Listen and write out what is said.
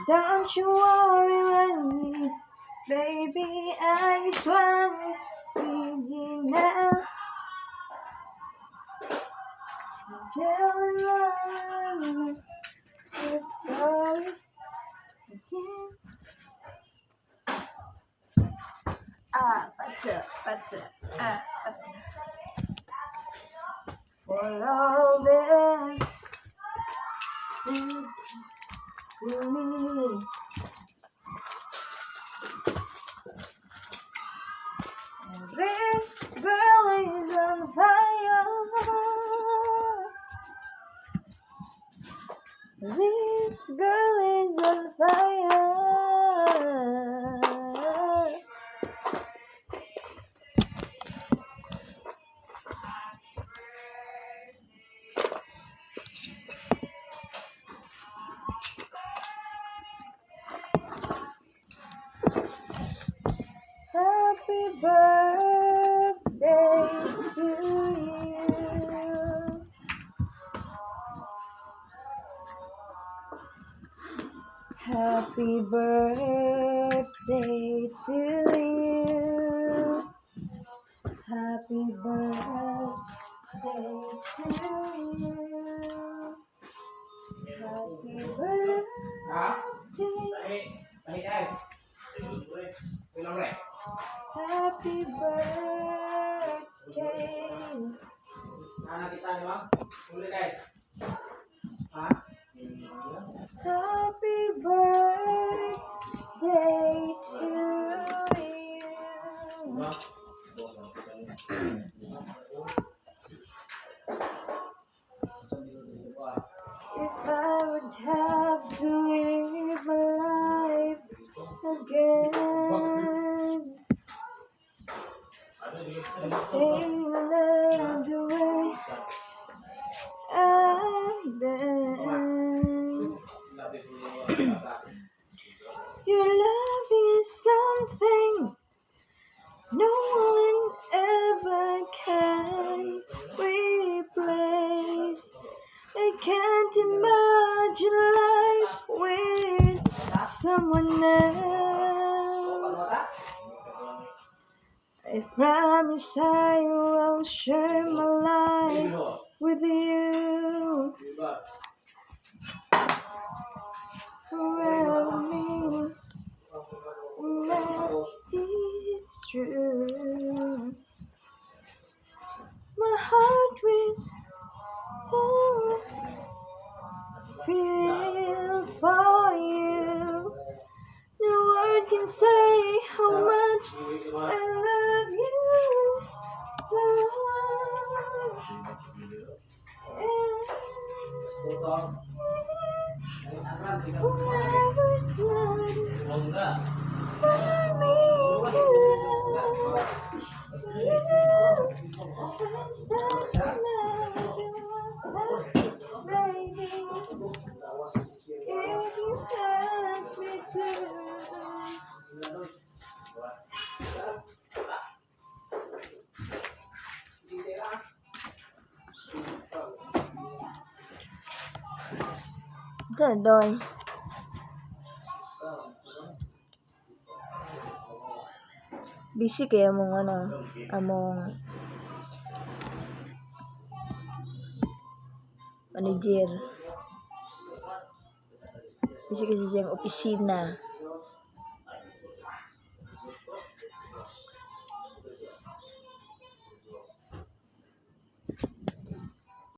Don't you worry when we, baby, I just want you now. Tell me you're sorry. Butter, butter. For all this to me. This girl is on fire. This girl is on fire. Happy birthday to you. Happy birthday to you. Happy birthday to you. Happy birthday. Happy birthday. Happy birthday to you. If I would have to live my life again, I'd stay the way I've been. Your love is something no one ever can replace. I can't imagine life with someone else. I promise I will share my life with you. Forever me, that it's true. My heart will feel for you. No word can say how much I love you so. Forever's love for me to love you. I start to love you, baby. If you ask me to. Doy. Busy kaya among manager. Busy kasi siyang opisina.